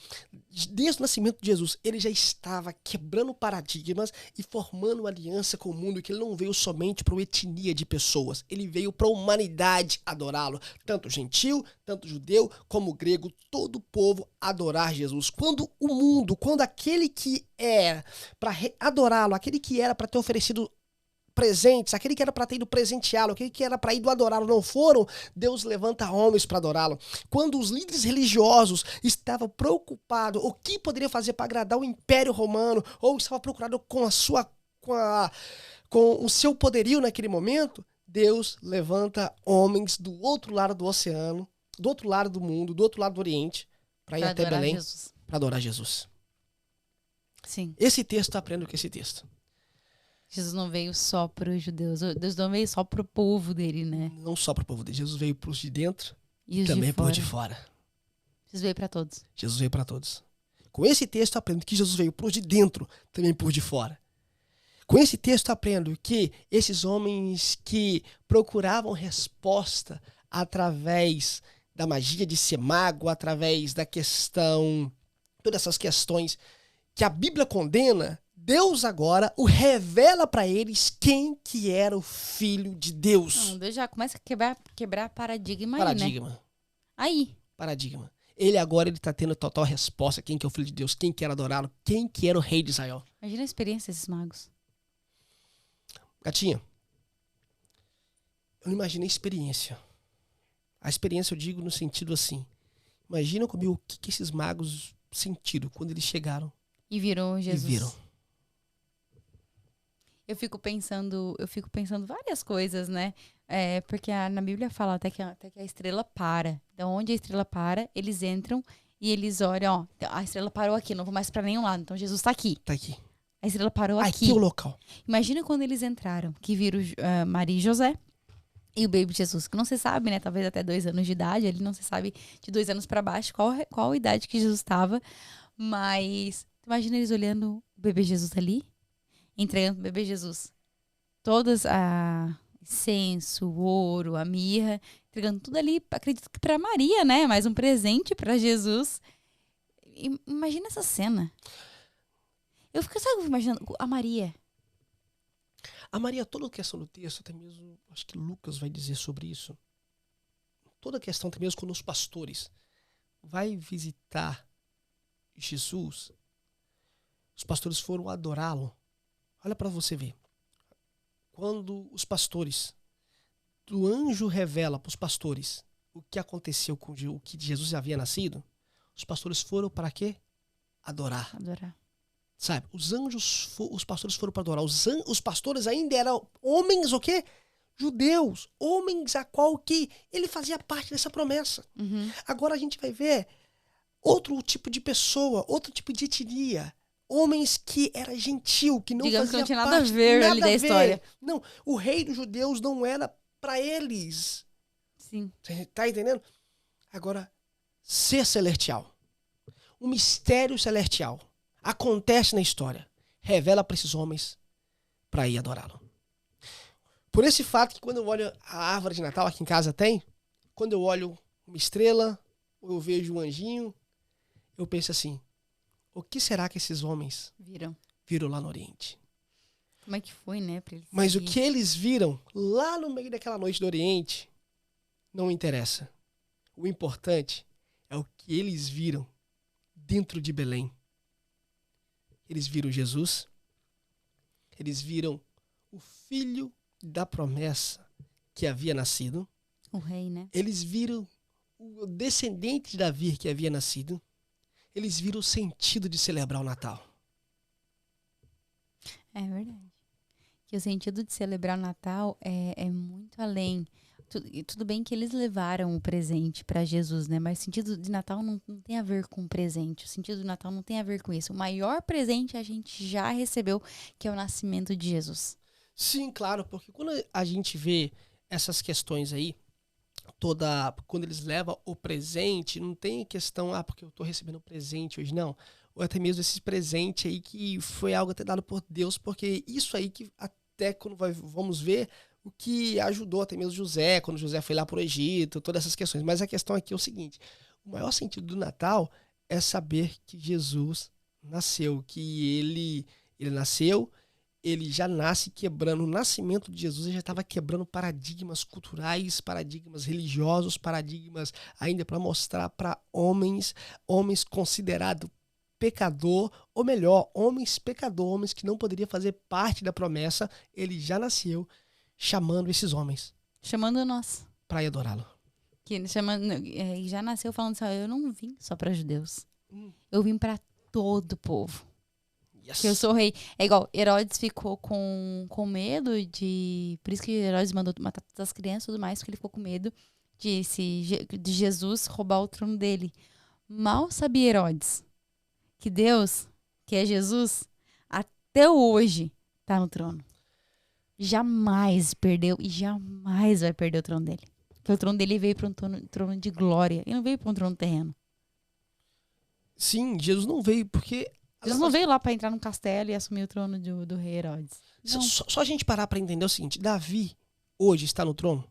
desde o nascimento de Jesus, ele já estava quebrando paradigmas e formando uma aliança com o mundo, que ele não veio somente para uma etnia de pessoas, ele veio para a humanidade adorá-lo, tanto gentil, tanto judeu como grego, todo o povo adorar Jesus. Quando aquele que era para adorá-lo, aquele que era para ter oferecido presentes, aquele que era para ter ido presenteá-lo, aquele que era para ir adorá-lo não foram, Deus levanta homens para adorá-lo. Quando os líderes religiosos estavam preocupados o que poderiam fazer para agradar o Império Romano, ou estavam preocupados com o seu poderio naquele momento, Deus levanta homens do outro lado do oceano, do outro lado do mundo, do outro lado do Oriente, para ir até Belém para adorar Jesus. Sim. Esse texto aprende com esse texto. Jesus não veio só para os judeus. Deus não veio só para o povo dele, né? Não só para o povo dele. Jesus veio para os de dentro E os também de para fora. os de fora. Jesus veio para todos. Jesus veio para todos. Com esse texto, aprendo que Jesus veio para os de dentro, também por de fora. Com esse texto, aprendo que esses homens que procuravam resposta através da magia de ser mago, através da questão, todas essas questões que a Bíblia condena, Deus agora o revela para eles quem que era o Filho de Deus. Não, Deus já começa a quebrar paradigma aí, né? Paradigma. Ele está tendo total resposta quem que é o Filho de Deus, quem que era adorá-lo, quem que era o rei de Israel. Imagina a experiência desses magos. Gatinha, eu não imaginei a experiência. A experiência eu digo no sentido assim, imagina comigo o que esses magos sentiram quando eles chegaram. E viram Jesus. E viram. Eu fico pensando várias coisas, né? Porque na Bíblia fala até que a estrela para. Então, onde a estrela para, eles entram e eles olham, ó, a estrela parou aqui, não vou mais para nenhum lado. Então, Jesus está aqui. Tá aqui. A estrela parou aqui. Aqui é o local. Imagina quando eles entraram, que viram Maria e José e o baby Jesus, que não se sabe, né? Talvez até 2 anos de idade, ali não se sabe de 2 anos para baixo qual a idade que Jesus estava. Mas imagina eles olhando o bebê Jesus ali, entregando o bebê Jesus. Todas incenso, o ouro, a mirra, entregando tudo ali, acredito que para Maria, né? Mais um presente para Jesus. Imagina essa cena. Eu fico, sabe, imaginando a Maria. A Maria, toda a questão do texto, até mesmo, acho que Lucas vai dizer sobre isso. Toda a questão, até mesmo quando os pastores vai visitar Jesus, os pastores foram adorá-lo. Olha para você ver. Quando os pastores, o anjo revela para os pastores o que aconteceu com o que Jesus havia nascido, os pastores foram para quê? Adorar. Sabe, os pastores foram para adorar. Os pastores ainda eram homens, o quê? Judeus. Homens a qual que ele fazia parte dessa promessa. Uhum. Agora a gente vai ver outro tipo de pessoa, outro tipo de etnia. Homens que era gentil, que não Digamos fazia que não tinha parte, nada a ver ali da história. Não, o rei dos judeus não era para eles. Sim. Você tá entendendo? Agora, ser celestial. Um mistério celestial acontece na história. Revela para esses homens para ir adorá-lo. Por esse fato que quando eu olho a árvore de Natal, aqui em casa tem, quando eu olho uma estrela, ou eu vejo um anjinho, eu penso assim, o que será que esses homens viram lá no Oriente? Como é que foi, né? Pra eles Mas seguir. o que eles viram lá no meio daquela noite do Oriente não interessa. O importante é o que eles viram dentro de Belém. Eles viram Jesus, eles viram o filho da promessa que havia nascido. O rei, né? Eles viram o descendente de Davi que havia nascido. Eles viram o sentido de celebrar o Natal. É verdade. Que o sentido de celebrar o Natal é muito além. Tudo bem que eles levaram o presente para Jesus, né? Mas o sentido de Natal não tem a ver com o presente. O sentido do Natal não tem a ver com isso. O maior presente a gente já recebeu, que é o nascimento de Jesus. Sim, claro, porque quando a gente vê essas questões aí, quando eles levam o presente, não tem questão, porque eu estou recebendo um presente hoje, não. Ou até mesmo esse presente aí que foi algo até dado por Deus, porque isso aí que até quando vamos ver o que ajudou até mesmo José, quando José foi lá para o Egito, todas essas questões. Mas a questão aqui é o seguinte, o maior sentido do Natal é saber que Jesus nasceu, que ele nasceu, ele já nasce quebrando, o nascimento de Jesus ele já estava quebrando paradigmas culturais, paradigmas religiosos, paradigmas ainda para mostrar para homens considerados pecador, ou melhor, homens pecadores, homens que não poderiam fazer parte da promessa, ele já nasceu chamando esses homens. Chamando nós. Para ir adorá-lo. E já nasceu falando assim, eu não vim só para judeus. Eu vim para todo o povo. Yes. Que eu sou rei. É igual, Herodes ficou com medo de... Por isso que Herodes mandou matar todas as crianças e tudo mais, porque ele ficou com medo de Jesus roubar o trono dele. Mal sabia Herodes que Deus, que é Jesus, até hoje tá no trono. Jamais perdeu e jamais vai perder o trono dele. Porque o trono dele veio para um trono de glória. E não veio para um trono terreno. Sim, Jesus não veio porque... Jesus não veio lá para entrar num castelo e assumir o trono do rei Herodes. Só a gente parar para entender o seguinte, Davi hoje está no trono?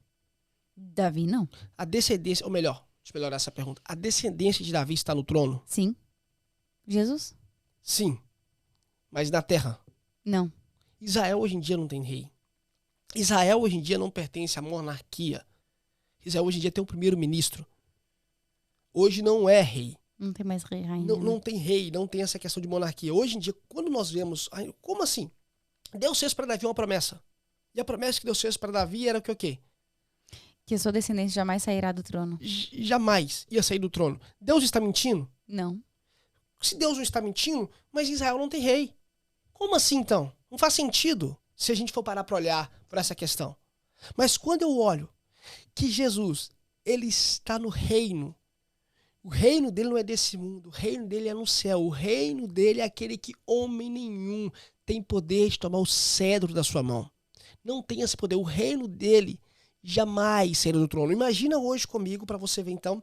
Davi não. A descendência, ou melhor, deixa eu melhorar essa pergunta. A descendência de Davi está no trono? Sim. Jesus? Sim. Mas na terra? Não. Israel hoje em dia não tem rei. Israel hoje em dia não pertence à monarquia. Israel hoje em dia tem um primeiro-ministro. Hoje não é rei. Não tem mais rei rainha. Não tem rei, não tem essa questão de monarquia. Hoje em dia, quando nós vemos... Como assim? Deus fez para Davi uma promessa. E a promessa que Deus fez para Davi era que o quê? Que sua descendência jamais sairá do trono. Jamais ia sair do trono. Deus está mentindo? Não. Se Deus não está mentindo, mas Israel não tem rei. Como assim, então? Não faz sentido se a gente for parar para olhar por essa questão. Mas quando eu olho que Jesus, ele está no reino, o reino dele não é desse mundo, o reino dele é no céu, o reino dele é aquele que homem nenhum tem poder de tomar o cedro da sua mão. Não tem esse poder, o reino dele jamais sairá do trono. Imagina hoje comigo, para você ver então,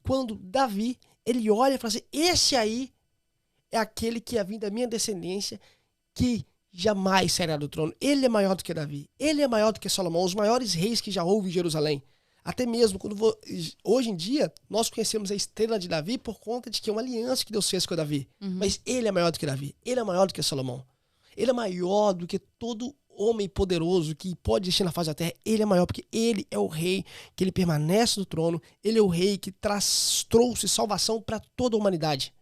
quando Davi, ele olha e fala assim, esse aí é aquele que é vindo da minha descendência, que jamais sairá do trono. Ele é maior do que Davi, ele é maior do que Salomão, os maiores reis que já houve em Jerusalém. Até mesmo hoje em dia, nós conhecemos a estrela de Davi por conta de que é uma aliança que Deus fez com Davi. Mas ele é maior do que Davi. Ele é maior do que Salomão. Ele é maior do que todo homem poderoso que pode existir na face da terra. Ele é maior porque ele é o rei, que ele permanece no trono. Ele é o rei que trouxe salvação para toda a humanidade.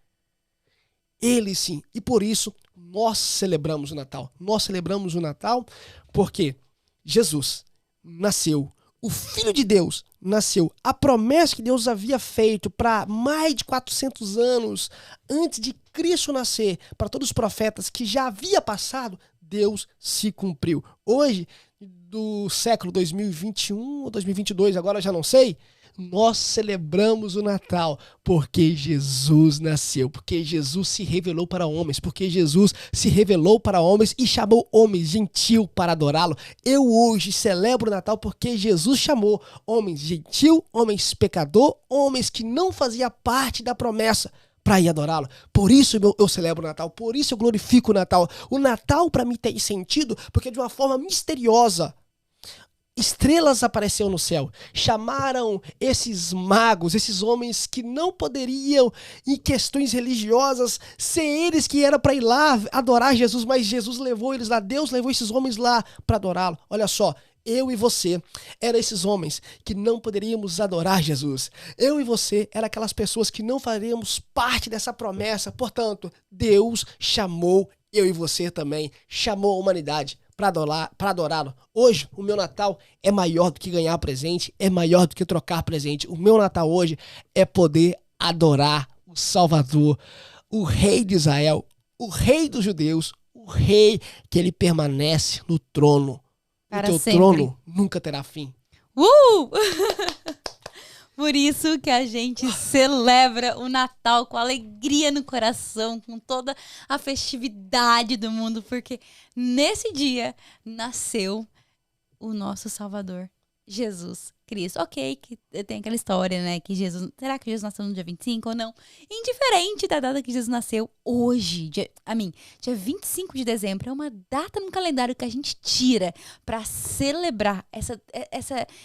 Ele sim. E por isso, nós celebramos o Natal. Nós celebramos o Natal porque Jesus nasceu. O Filho de Deus nasceu. A promessa que Deus havia feito para mais de 400 anos antes de Cristo nascer, para todos os profetas que já havia passado, Deus se cumpriu. Hoje, do século 2021 ou 2022, agora eu já não sei, nós celebramos o Natal porque Jesus nasceu, porque Jesus se revelou para homens, porque Jesus se revelou para homens e chamou homens gentil para adorá-lo. Eu hoje celebro o Natal porque Jesus chamou homens gentil, homens pecador, homens que não faziam parte da promessa para ir adorá-lo. Por isso eu celebro o Natal, por isso eu glorifico o Natal. O Natal para mim tem sentido porque de uma forma misteriosa, estrelas apareceram no céu, chamaram esses magos, esses homens que não poderiam, em questões religiosas, ser eles que eram para ir lá adorar Jesus, mas Jesus levou eles lá, Deus levou esses homens lá para adorá-lo. Olha só, eu e você eram esses homens que não poderíamos adorar Jesus. Eu e você eram aquelas pessoas que não faríamos parte dessa promessa. Portanto, Deus chamou eu e você também, chamou a humanidade para adorá-lo. Hoje, o meu Natal é maior do que ganhar presente, é maior do que trocar presente. O meu Natal hoje é poder adorar o Salvador, o Rei de Israel, o Rei dos judeus, o Rei que ele permanece no trono. O teu trono nunca terá fim. Por isso que a gente celebra o Natal com alegria no coração, com toda a festividade do mundo, porque nesse dia nasceu o nosso Salvador, Jesus Cristo. Ok, que tem aquela história, né, que será que Jesus nasceu no dia 25 ou não? Indiferente da data que Jesus nasceu, hoje, dia 25 de dezembro, é uma data no calendário que a gente tira para celebrar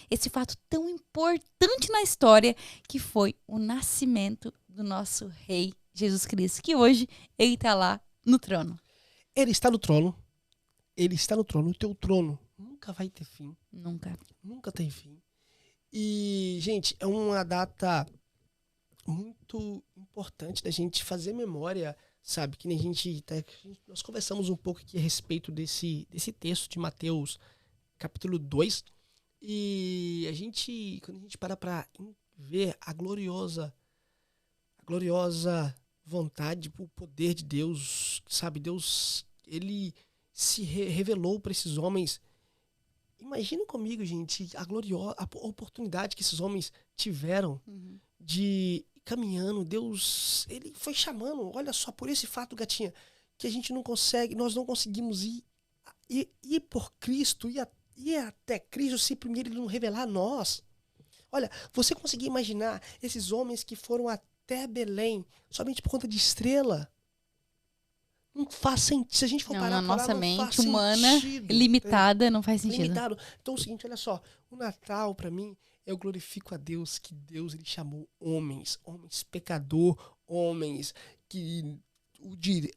esse fato tão importante na história, que foi o nascimento do nosso Rei Jesus Cristo, que hoje ele está lá no trono. Ele está no trono. Ele está no trono. O teu trono nunca vai ter fim. Nunca tem fim. E, gente, é uma data muito importante da gente fazer memória, sabe? Que nem nós conversamos um pouco aqui a respeito desse texto de Mateus, capítulo 2. E quando a gente para ver a gloriosa vontade, o poder de Deus, sabe? Deus, ele se revelou para esses homens. Imagina comigo, gente, a oportunidade que esses homens tiveram de caminhando. Deus, ele foi chamando, olha só, por esse fato, gatinha, que a gente não consegue, nós não conseguimos ir por Cristo, ir até Cristo, se primeiro ele não revelar a nós. Olha, você conseguir imaginar esses homens que foram até Belém somente por conta de estrela? Não faz sentido. Se a gente for parar na nossa não mente faz humana sentido, limitada, não faz sentido. Limitado. Então é o seguinte, olha só. O Natal, para mim, eu glorifico a Deus, que Deus ele chamou homens pecador, homens que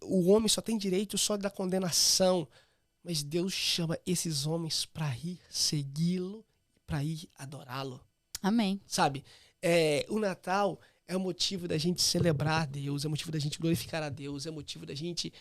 o homem só tem direito só da condenação. Mas Deus chama esses homens para ir segui-lo, para ir adorá-lo. Amém. Sabe? O Natal é o motivo da gente celebrar a Deus, é o motivo da gente glorificar a Deus, é o motivo da gente,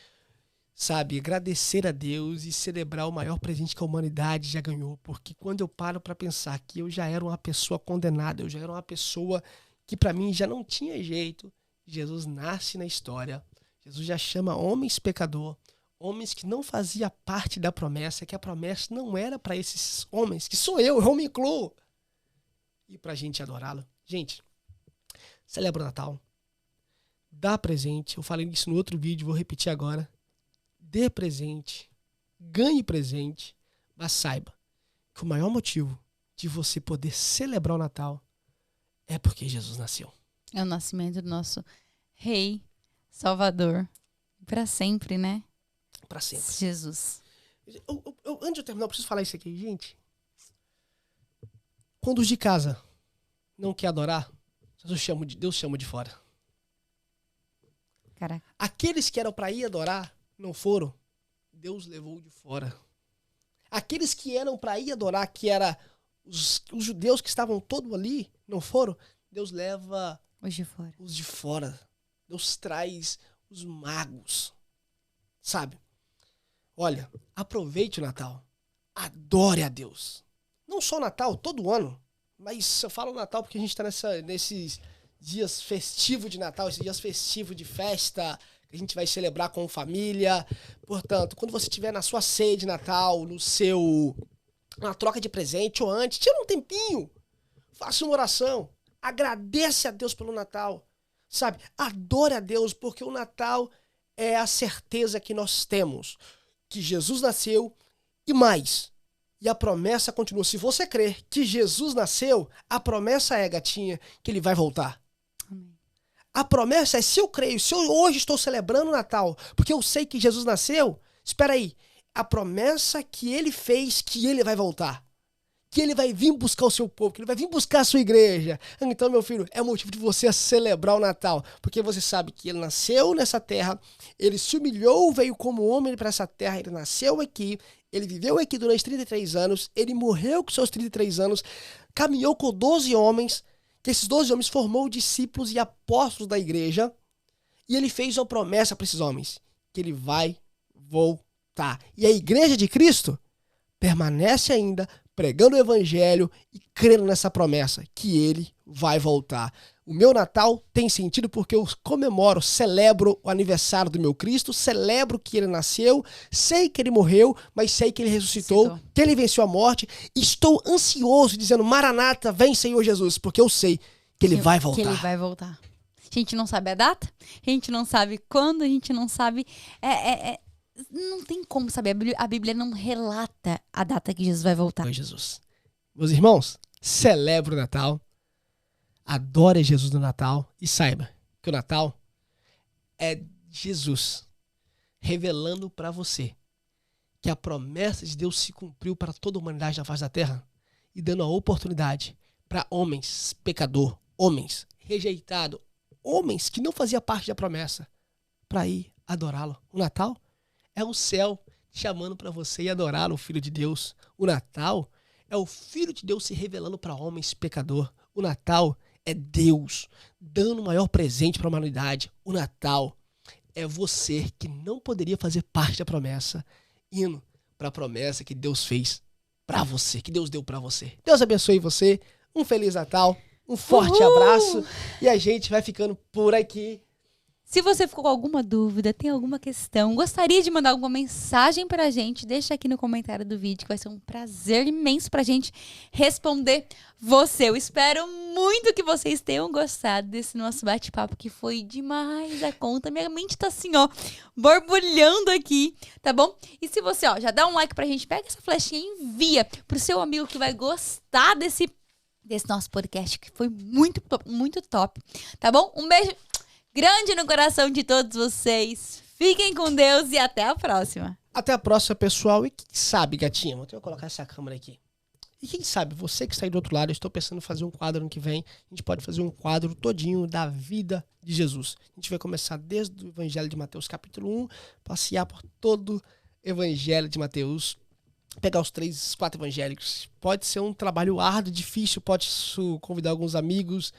sabe, agradecer a Deus e celebrar o maior presente que a humanidade já ganhou. Porque quando eu paro para pensar que eu já era uma pessoa condenada, eu já era uma pessoa que para mim já não tinha jeito, Jesus nasce na história, Jesus já chama homens pecador, homens que não faziam parte da promessa, que a promessa não era para esses homens, que sou eu me incluo, e pra gente adorá-lo. Gente, celebra o Natal, dá presente, eu falei isso no outro vídeo, vou repetir agora, dê presente, ganhe presente, mas saiba que o maior motivo de você poder celebrar o Natal é porque Jesus nasceu. É o nascimento do nosso Rei Salvador, para sempre, né? Para sempre. Jesus. Antes de eu terminar, eu preciso falar isso aqui, gente. Quando os de casa não quer adorar, Deus chama de fora. Caraca. Aqueles que eram para ir adorar, não foram, Deus levou de fora. Aqueles que eram para ir adorar, que eram os judeus que estavam todos ali, não foram, Deus leva os de fora. Deus traz os magos, sabe? Olha, aproveite o Natal. Adore a Deus. Não só o Natal, todo ano. Mas eu falo Natal porque a gente está nesses dias festivos de Natal, esses dias festivos de festa, que a gente vai celebrar com família. Portanto, quando você estiver na sua ceia de Natal, na troca de presente ou antes, tira um tempinho. Faça uma oração. Agradece a Deus pelo Natal. Sabe? Adore a Deus, porque o Natal é a certeza que nós temos. Que Jesus nasceu e mais. E a promessa continua. Se você crer que Jesus nasceu, a promessa é, gatinha, que ele vai voltar. Amém. A promessa é, se eu creio, se eu hoje estou celebrando o Natal, porque eu sei que Jesus nasceu, espera aí, a promessa que ele fez, que ele vai voltar. Que ele vai vir buscar o seu povo, que ele vai vir buscar a sua igreja. Então, meu filho, é motivo de você celebrar o Natal, porque você sabe que ele nasceu nessa terra, ele se humilhou, veio como homem para essa terra, ele nasceu aqui, ele viveu aqui durante 33 anos, ele morreu com seus 33 anos, caminhou com 12 homens, que esses 12 homens formou discípulos e apóstolos da igreja, e ele fez uma promessa para esses homens, que ele vai voltar. E a igreja de Cristo permanece ainda pregando o evangelho e crendo nessa promessa, que ele vai voltar. O meu Natal tem sentido porque eu comemoro, celebro o aniversário do meu Cristo, celebro que ele nasceu, sei que ele morreu, mas sei que ele ressuscitou, que ele venceu a morte. Estou ansioso, dizendo, Maranata, vem Senhor Jesus, porque eu sei que ele vai voltar. Que ele vai voltar. A gente não sabe a data, a gente não sabe quando, a gente não sabe... Não tem como saber, a Bíblia não relata a data que Jesus vai voltar. Oi, Jesus. Meus irmãos, celebre o Natal, adore Jesus no Natal e saiba que o Natal é Jesus revelando para você que a promessa de Deus se cumpriu para toda a humanidade na face da terra e dando a oportunidade para homens pecador, homens rejeitados, homens que não faziam parte da promessa para ir adorá-lo. O Natal é o céu chamando para você ir adorar o Filho de Deus. O Natal é o Filho de Deus se revelando para homens pecador. O Natal é Deus dando o maior presente para a humanidade. O Natal é você que não poderia fazer parte da promessa, indo para a promessa que Deus fez para você, que Deus deu para você. Deus abençoe você. Um Feliz Natal, um forte abraço e a gente vai ficando por aqui. Se você ficou com alguma dúvida, tem alguma questão, gostaria de mandar alguma mensagem pra gente, deixa aqui no comentário do vídeo, que vai ser um prazer imenso pra gente responder você. Eu espero muito que vocês tenham gostado desse nosso bate-papo, que foi demais a conta. Minha mente tá assim, ó, borbulhando aqui, tá bom? E se você, ó, já dá um like pra gente, pega essa flechinha e envia pro seu amigo que vai gostar desse nosso podcast, que foi muito top, tá bom? Um beijo grande no coração de todos vocês. Fiquem com Deus e até a próxima. Até a próxima, pessoal. E quem sabe, gatinha, vou colocar essa câmera aqui. E quem sabe, você que está aí do outro lado, eu estou pensando em fazer um quadro ano que vem. A gente pode fazer um quadro todinho da vida de Jesus. A gente vai começar desde o Evangelho de Mateus, capítulo 1, passear por todo o Evangelho de Mateus, pegar os 3, 4 evangélicos. Pode ser um trabalho árduo, difícil, pode convidar alguns amigos,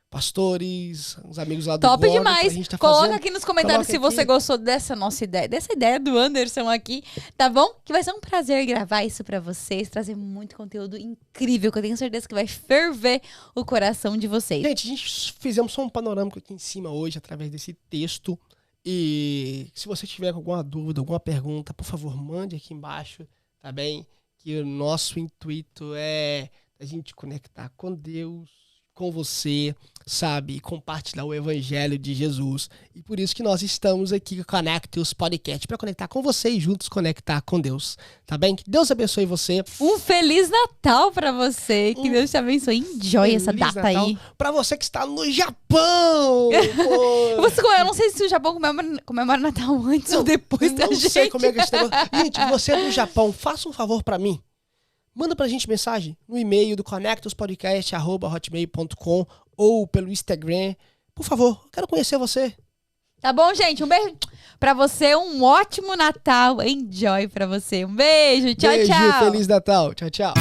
pastores, uns amigos lá do Top blog, demais. Coloca aqui nos comentários se você gostou dessa nossa ideia, dessa ideia do Anderson aqui, tá bom? Que vai ser um prazer gravar isso pra vocês, trazer muito conteúdo incrível, que eu tenho certeza que vai ferver o coração de vocês. Gente, a gente fizemos só um panorâmico aqui em cima hoje, através desse texto. E se você tiver alguma dúvida, alguma pergunta, por favor, mande aqui embaixo, tá bem? Que o nosso intuito é a gente conectar com Deus, com você, sabe? E compartilhar o evangelho de Jesus. E por isso que nós estamos aqui com o Connectus Podcast, para conectar com você e juntos conectar com Deus, tá bem? Que Deus abençoe você. Um Feliz Natal para você. Que Deus te abençoe. Enjoy essa data Natal aí. Para você que está no Japão. Eu não sei se o Japão comemora Natal antes ou depois da gente. Não sei como é que está. Gente, você é do Japão, faça um favor para mim. manda pra gente mensagem no e-mail do conectospodcast@hotmail.com ou pelo Instagram. Por favor, quero conhecer você. Tá bom, gente? Um beijo pra você, um ótimo Natal. Enjoy pra você. Um beijo, tchau, Beijo, tchau. Feliz Natal. Tchau, tchau.